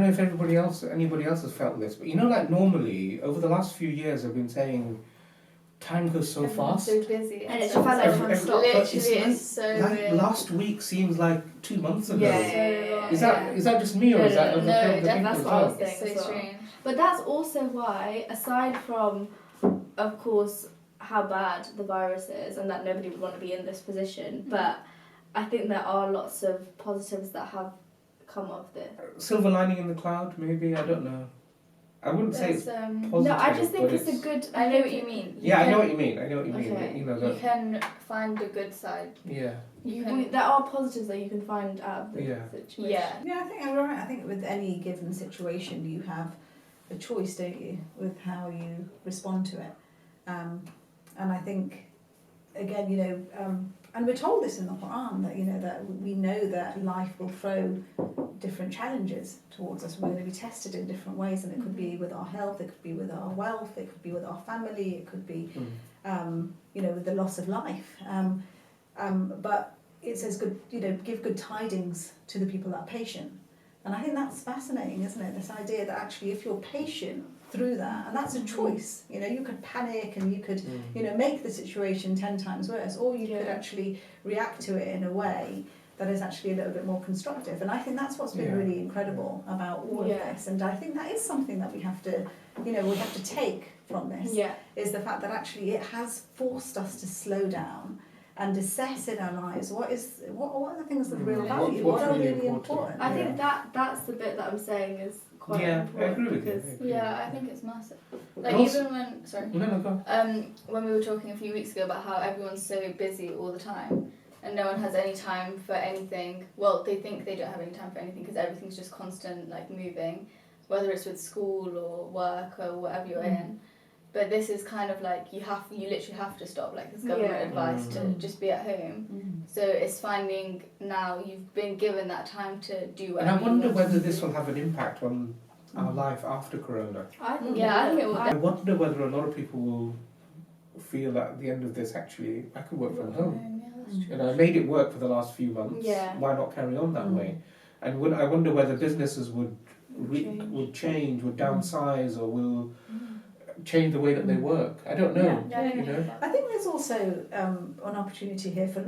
don't know if anybody else has felt this, but like normally over the last few years, I've been saying time goes so fast. So busy, and it's felt like time stopped. Literally, it's so weird. Last week seems like 2 months ago. Yeah. Is that just me, or is that other people? That's what I was It's saying. so strange. But that's also why, aside from, of course, how bad the virus is and that nobody would want to be in this position, but I think there are lots of positives that have come of this. Silver lining in the cloud, maybe, I don't know. I wouldn't say it's positive. No, I just think it's a good. I know what you mean. I know what you mean. Okay. You can find the good side. Yeah. There are positives that you can find out of the situation. Yeah. Yeah, I think you're right. I think with any given situation, you have a choice, don't you, with how you respond to it. And I think, again, and we're told this in the Quran that that we know that life will throw different challenges towards us. We're going to be tested in different ways, and it could be with our health, it could be with our wealth, it could be with our family, it could be, with the loss of life. But it says give good tidings to the people that are patient. And I think that's fascinating, isn't it? This idea that actually if you're patient through that, and that's a choice, you could panic and you could, make the situation 10 times worse, or you could actually react to it in a way that is actually a little bit more constructive. And I think that's what's been really incredible about all of this. And I think that is something that we have to, we have to take from this, is the fact that actually it has forced us to slow down and assess in our lives what are the things of real value, what are really important. I think that's the bit that I'm saying is quite important. I agree with you. I think it's massive. Like also, even when we were talking a few weeks ago about how everyone's so busy all the time and no one has any time for anything. Well, they think they don't have any time for anything because everything's just constant, like moving, whether it's with school or work or whatever you're in. But this is kind of like you literally have to stop. Like there's government advice to just be at home. So it's finding now you've been given that time to do whatever. And I wonder whether this will have an impact on our life after Corona. I think it will. I wonder whether a lot of people will feel that at the end of this, actually, I could work from home. Yeah, that's true. I made it work for the last few months. Yeah. Why not carry on that way? And I wonder whether businesses would change, would downsize, or will change the way that they work. I don't know. I think there's also an opportunity here to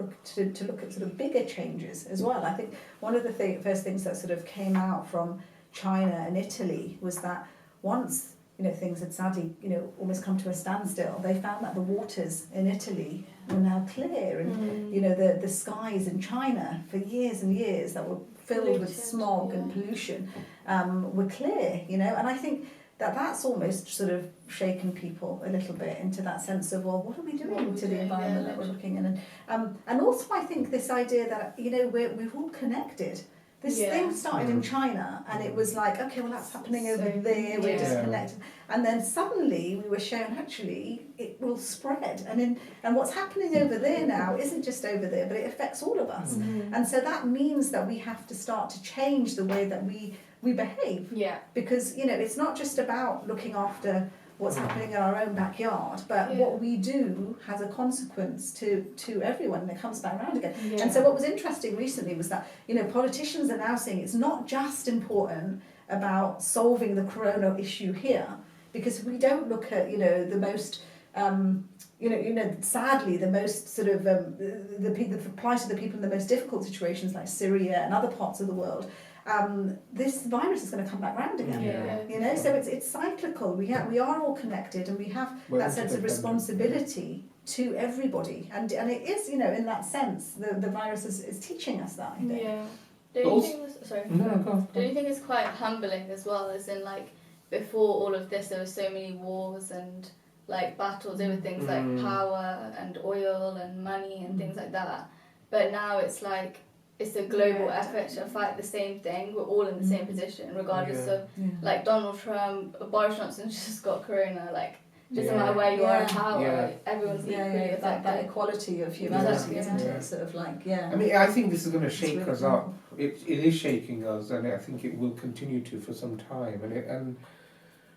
look at sort of bigger changes as well. I think one of the first things that sort of came out from China and Italy was that once things had sadly almost come to a standstill, they found that the waters in Italy were now clear, and the skies in China for years and years that were filled with smog and pollution were clear. And I think that's almost sort of shaken people a little bit into that sense of, well, what are we doing to the environment that we're looking in? And also I think this idea that, we're all connected. This thing started in China, and it was like, okay, well, that's happening over there, we're disconnected. And then suddenly we were shown, actually, it will spread. And what's happening over there now isn't just over there, but it affects all of us. And so that means that we have to start to change the way that we behave. Yeah. Because, it's not just about looking after what's happening in our own backyard, but what we do has a consequence to everyone, and it comes back around again. And so what was interesting recently was that politicians are now saying it's not just important about solving the corona issue here, because we don't look at the most sadly the most sort of the people that apply to the people in the most difficult situations like Syria and other parts of the world. This virus is going to come back round again. So it's cyclical. We are all connected, and we have that sense of responsibility to everybody, and it is in that sense the virus is teaching us that, I think. Don't you think it's quite humbling as well, as in like before all of this there were so many wars and like battles over things like power and oil and money and things like that, but now it's like it's a global effort to fight the same thing. We're all in the same position, regardless of like Donald Trump, Boris Johnson just got corona. Like doesn't matter where you are in power, like, everyone's equally affected. That equality of humanity, isn't it? Sort of like I mean, I think this is going to shake us up. It is shaking us, and I think it will continue to for some time. And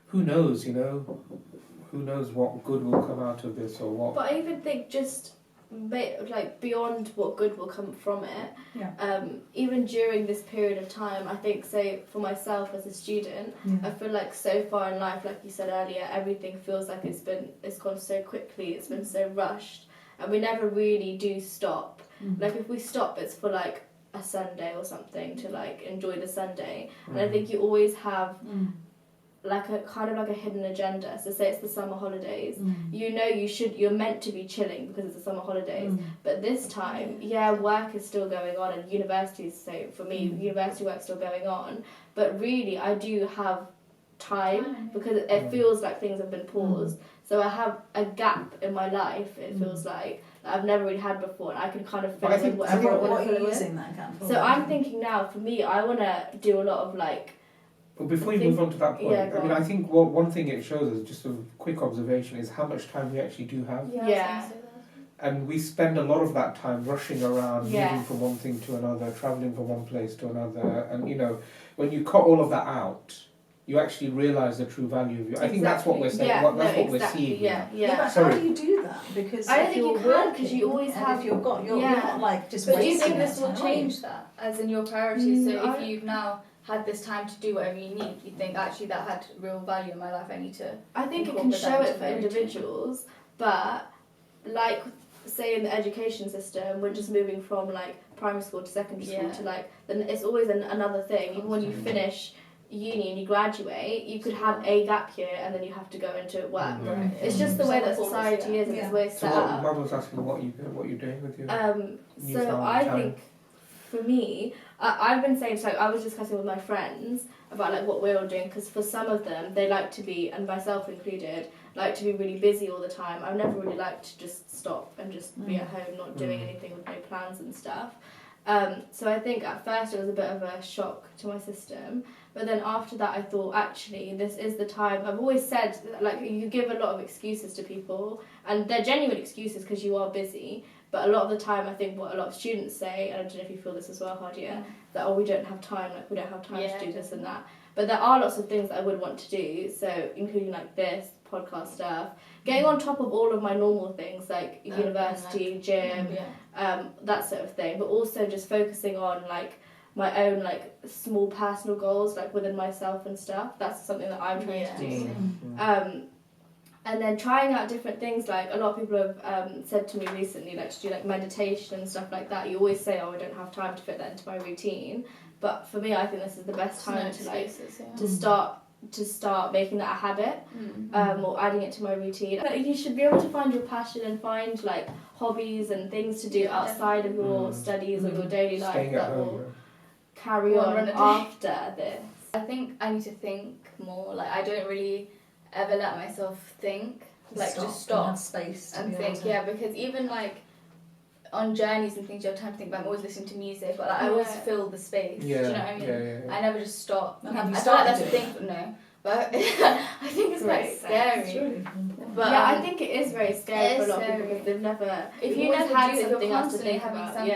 who knows? Who knows what good will come out of this or what? But I even think just like beyond what good will come from it. Yeah. Even during this period of time, I think, say for myself as a student, I feel like so far in life, like you said earlier, everything feels like it's gone so quickly, it's been so rushed, and we never really do stop. Like if we stop, it's for like a Sunday or something to like enjoy the Sunday, and I think you always have like a kind of like a hidden agenda. So say it's the summer holidays, you know you're meant to be chilling because it's the summer holidays, but this time work is still going on, and universities, so for me university work's still going on, but really I do have time because it feels like things have been paused, so I have a gap in my life, it feels like I've never really had before, and I can kind of fill it with whatever I want to fill it with. So I'm thinking now, for me, I want to do a lot of like. But before you move on to that point, I mean, I think one thing it shows us, just a quick observation, is how much time we actually do have. Yeah. And we spend a lot of that time rushing around, moving from one thing to another, travelling from one place to another, and you know, when you cut all of that out, you actually realise the true value of you. I think that's what we're saying. That's what we're seeing. But how do you do that? Because I don't think you can, because you always have. If you're not like just. But do you think this will change that, as in your priorities? So if you've now had this time to do whatever you need, you think actually that had real value in my life, I need to. I think it can show it for individuals, but like say in the education system, we're just moving from like primary school to secondary school to like, then it's always another thing. Even when you finish uni and you graduate, you could have a gap year and then you have to go into work. It's just the way that society is, and it's the way it's set up. Mum was asking what you're doing with your so I think for me, I've been saying, so I was discussing with my friends about like what we're all doing, because for some of them they like to be, and myself included, like to be really busy all the time. I've never really liked to just stop and just be at home not doing anything with no plans and stuff. So I think at first it was a bit of a shock to my system, but then after that I thought, actually this is the time. I've always said, like, you give a lot of excuses to people, and they're genuine excuses because you are busy, but a lot of the time I think what a lot of students say, and I don't know if you feel this as well, Hadia, that we don't have time, like we don't have time to do this and that. But there are lots of things that I would want to do, so including like this podcast stuff, getting on top of all of my normal things like university, gym, that sort of thing, but also just focusing on like my own like small personal goals like within myself and stuff. That's something that I'm trying to do. And then trying out different things, like a lot of people have said to me recently, like to do like meditation and stuff like that. You always say, oh, I don't have time to fit that into my routine, but for me I think this is the best time to like to start making that a habit, or adding it to my routine. But you should be able to find your passion and find like hobbies and things to do outside of your studies or your daily life that will carry on after this. I think I need to think more. Like I don't really ever let myself think. Like just stop and have space to and think. Because even like on journeys and things you have time to think about, I'm always listening to music, but like, I always fill the space. Do you know what I mean? I never just stop. And have you I feel like started that's the thing. But no. But I think it's quite scary. It's really important. But I think it is very scary for a lot of people because they've never. If you never had something else to think about,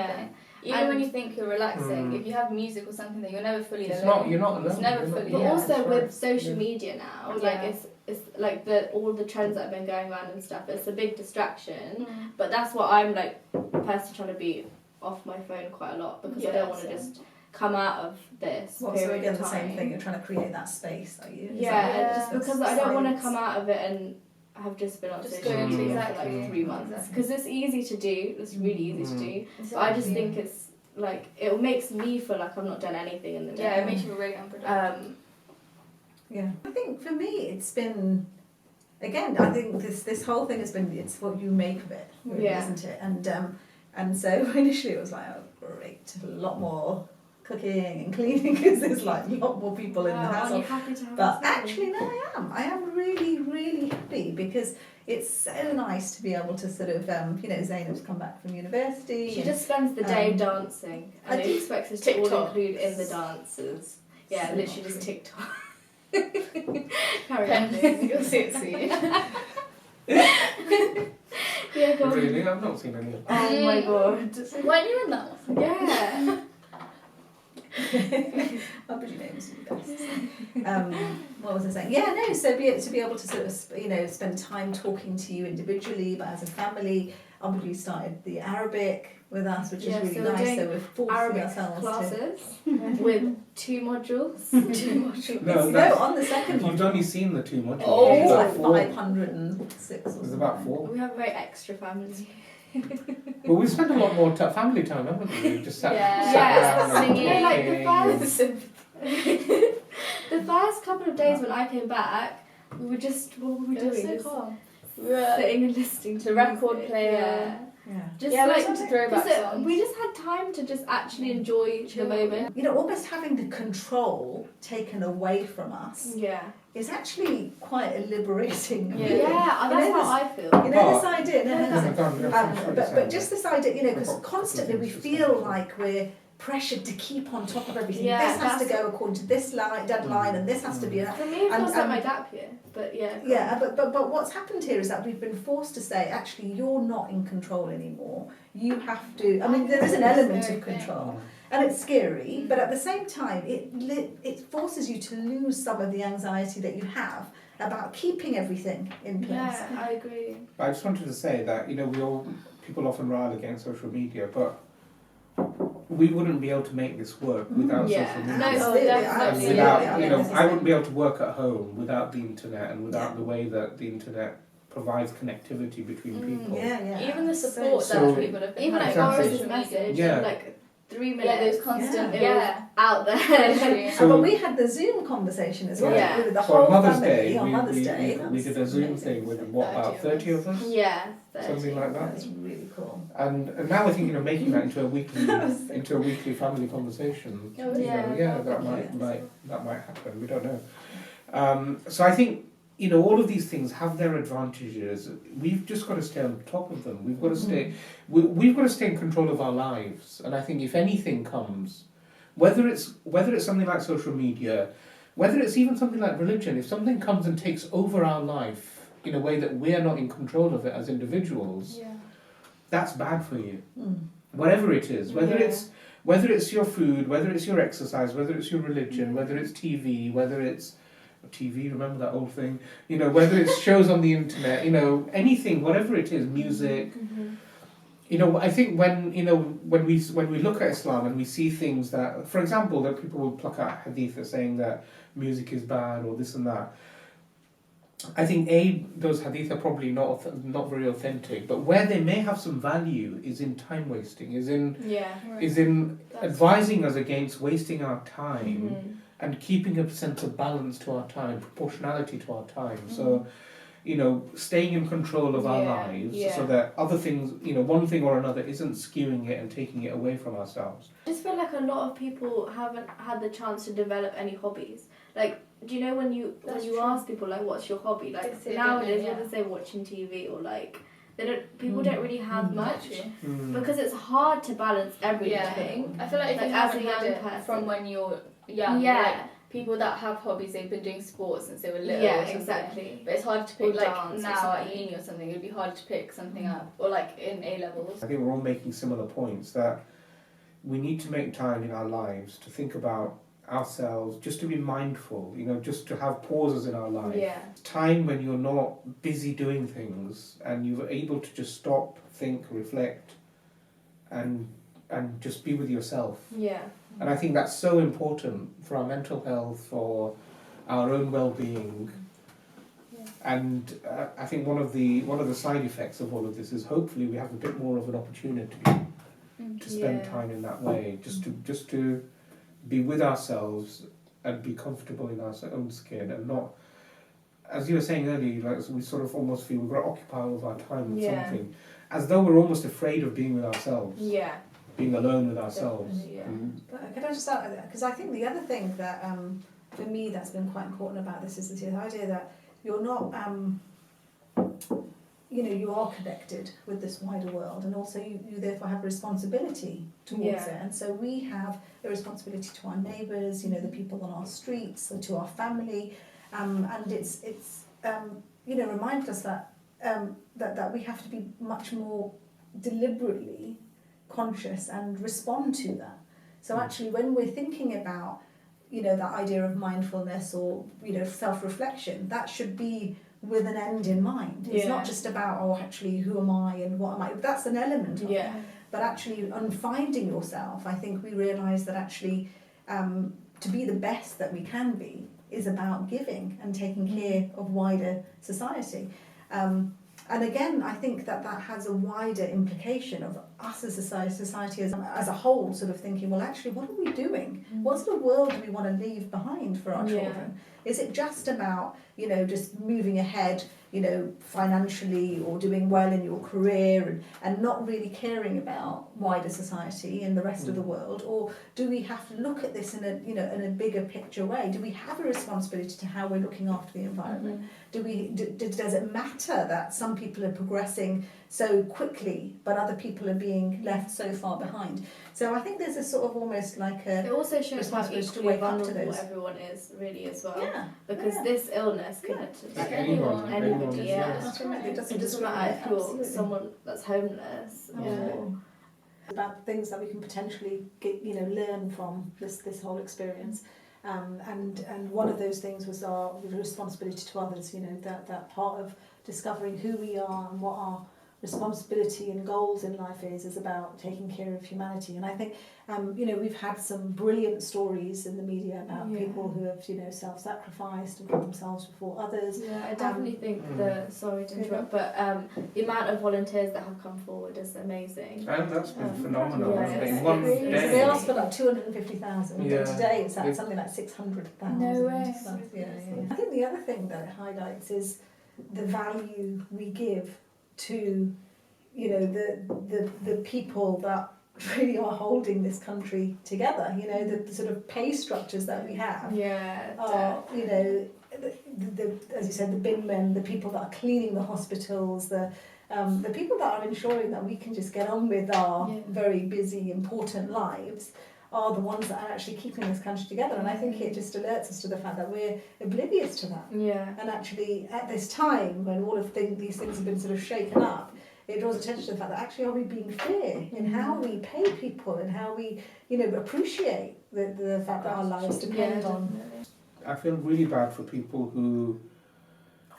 even when you think you're relaxing, if you have music or something, that you're never fully alone. You're not alone. It's never fully. But also with social media now, like it's like all the trends that have been going around and stuff. It's a big distraction. But that's what I'm like personally trying to be off my phone quite a lot, because I don't want to just come out of this. So again, the same thing. You're trying to create that space, are you? Just because I don't want to come out of it and have just been on social media for like 3 months, because it's easy to do. It's really easy to do. But I just think it's like it makes me feel like I've not done anything in the day. Yeah, it makes you really unproductive. I think for me it's been, again, I think this whole thing has been, it's what you make of it, really, isn't it? And so initially it was like, oh great, a lot more cooking and cleaning because there's like a lot more people in the house. But actually no, I am really, really happy, because it's so nice to be able to sort of, Zainab's come back from university. She just spends the day dancing, and it expects us to all include in the dances. Yeah, so literally just TikTok. Carry on. You'll see it soon. Really? I've not seen any of that. Oh my god. Weren't you in that one? Yeah. I'll put your names in the best. What was I saying? So to be able to sort of, spend time talking to you individually, but as a family, obviously started the Arabic with us, which is really so nice. So we're forcing Arabic ourselves classes with 2 modules. 2 modules. No, on the second You've module. only seen the 2 modules. Oh, There's it's about like 4. 506 or There's about something. 4. We have a very extra family. Well, we spent a lot more family time, haven't we? We just sat Yeah, around and singing. Like the talking first, the first couple of days when I came back, we were just, what were we It was doing? so calm. Sitting and listening to The record music. player. Yeah. Yeah. Just Yeah, like listen to throwback songs. we just had time to just actually enjoy the moment. You know, almost having the control taken away from us Yeah. is actually quite a liberating. Yeah. feeling. That's You know, how I feel. You know this idea, no, Yeah, no, go on, yeah, finish what you're but saying. just this idea, you know, because I've got a couple of constantly we things to say. feel like we're pressured to keep on top of everything. Yeah, This has to that's- go according to this deadline, and this has to be. For me, it And- feels like and- my gap year, but yeah. Yeah, but what's happened here is that we've been forced to say, actually, you're not in control anymore. You have to. I mean, there is an element of control, and it's scary. But at the same time, it forces you to lose some of the anxiety that you have about keeping everything in place. Yeah, I agree. But I just wanted to say that, you know, people often rile against social media, but we wouldn't be able to make this work without Yeah. social media. No, Absolutely, definitely. And absolutely. without, I you mean, know, this is I wouldn't the- be able to work at home without the internet and without the way that the internet provides connectivity between people. Yeah. Even the support So- that people have been Even like having on Exactly. Boris's social media. message, Yeah. like 3 Yeah, minutes. those constant. It Yeah. was out there. Literally. So- but we had the Zoom conversation as well. Yeah. With the So whole on Mother's family Day, on Mother's Day. we That did a was Zoom amazing. thing with, what, about 30 of us? Yeah. Something like that. That's really cool. And now we're thinking of making that into a weekly family conversation. Oh, You yeah. know, yeah, that might happen. We don't know. So I think, you know, all of these things have their advantages. We've just got to stay on top of them. We've got to stay. We've got to stay in control of our lives. And I think if anything comes, whether it's something like social media, whether it's even something like religion, if something comes and takes over our life in a way that we're not in control of it as individuals, Yeah. that's bad for you. Whatever it is, whether it's your food, whether it's your exercise, whether it's your religion, whether it's TV, whether it's TV, remember that old thing, you know, whether it's shows on the internet, you know, anything, whatever it is, music. You know, I think when we look at Islam and we see things that, for example, that people will pluck out hadith saying that music is bad or this and that. I think those hadith are probably not very authentic, but where they may have some value is in time wasting, is in advising us against wasting our time and keeping a sense of balance to our time, proportionality to our time. So, you know, staying in control of our lives so that other things, you know, one thing or another isn't skewing it and taking it away from ourselves. I just feel like a lot of people haven't had the chance to develop any hobbies. Like, do you know when you ask people like, what's your hobby? Like nowadays, whether they say watching TV or like people don't really have much because it's hard to balance everything. I feel like if you as a haven't had young it person from when you're young, like people that have hobbies, they've been doing sports since they were little. Yeah, or something. exactly. But it's hard to pick Or like dance or now at something. uni or something. It'd be hard to pick something up or like in A levels. I think we're all making similar points that we need to make time in our lives to think about ourselves, just to be mindful, you know, just to have pauses in our life. Yeah. Time when you're not busy doing things and you're able to just stop, think, reflect, and just be with yourself. Yeah. And I think that's so important for our mental health, for our own well-being. Yeah. And I think one of the side effects of all of this is hopefully we have a bit more of an opportunity to spend time in that way, just to be with ourselves and be comfortable in our own skin and not, as you were saying earlier, like we sort of almost feel we've got to occupy all of our time with something, as though we're almost afraid of being with ourselves. Yeah. Being alone with ourselves. Yeah. But could I just start with that? Because I think the other thing that, for me, that's been quite important about this is the idea that you're not, you know, you are connected with this wider world, and also you therefore have a responsibility towards it. And so we have a responsibility to our neighbours, you know, the people on our streets, to our family, and it's you know, reminds us that that we have to be much more deliberately conscious and respond to that. So actually, when we're thinking about, you know, that idea of mindfulness or, you know, self-reflection, that should be with an end in mind. It's not just about, oh, actually, who am I and what am I? That's an element of it. But actually, on finding yourself, I think we realise that actually to be the best that we can be is about giving and taking care of wider society. And again, I think that has a wider implication of us as a society as a whole, sort of thinking, well, actually, what are we doing? What sort of world do we want to leave behind for our children? Is it just about, just moving ahead, financially or doing well in your career and not really caring about wider society and the rest of the world? Or do we have to look at this in a bigger picture way? Do we have a responsibility to how we're looking after the environment? Does it matter that some people are progressing so quickly but other people are being left so far behind? So I think there's a sort of almost like a it also shows how equally vulnerable to everyone is really as well. Because this illness can affect anyone. Anybody. That's right. It doesn't matter if you're someone that's homeless. About things that we can potentially get, learn from this whole experience. And one of those things was our responsibility to others, that part of discovering who we are and what our responsibility and goals in life is about taking care of humanity. And I think, we've had some brilliant stories in the media about people who have, self-sacrificed and put themselves before others. Yeah, I definitely think sorry to interrupt, but the amount of volunteers that have come forward is amazing. And that's been phenomenal. They asked for like 250,000, and today it's at something like 600,000. No way. I think the other thing that it highlights is the value we give to, the people that really are holding this country together. The sort of pay structures that we have are, as you said, the bin men, the people that are cleaning the hospitals, the people that are ensuring that we can just get on with our very busy, important lives, are the ones that are actually keeping this country together. And I think it just alerts us to the fact that we're oblivious to that. And actually, at this time, when all of these things have been sort of shaken up, it draws attention to the fact that actually, are we being fair in how we pay people and how we, appreciate the fact that our lives depend on. I feel really bad for people who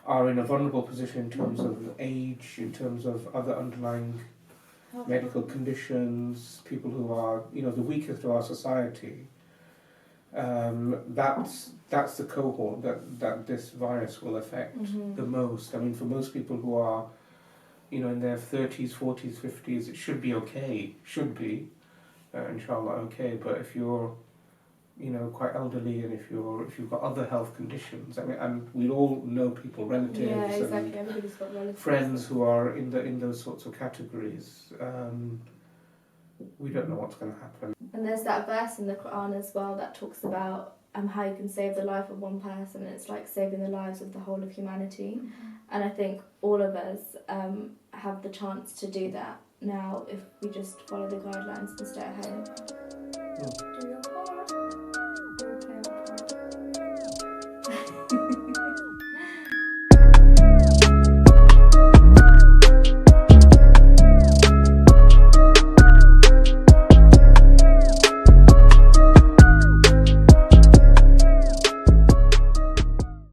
are in a vulnerable position in terms of age, in terms of other underlying medical conditions, people who are, the weakest of our society. That's the cohort that this virus will affect the most. I mean, for most people who are, in their 30s, 40s, 50s, it should be okay. Should be, inshallah, okay. But if you're, quite elderly, and if you've got other health conditions, I mean, and we all know people, relatives, Everybody's got relatives. Friends who are in those sorts of categories. We don't know what's going to happen. And there's that verse in the Quran as well that talks about how you can save the life of one person, and it's like saving the lives of the whole of humanity. And I think all of us have the chance to do that now if we just follow the guidelines and stay at home. Do your part.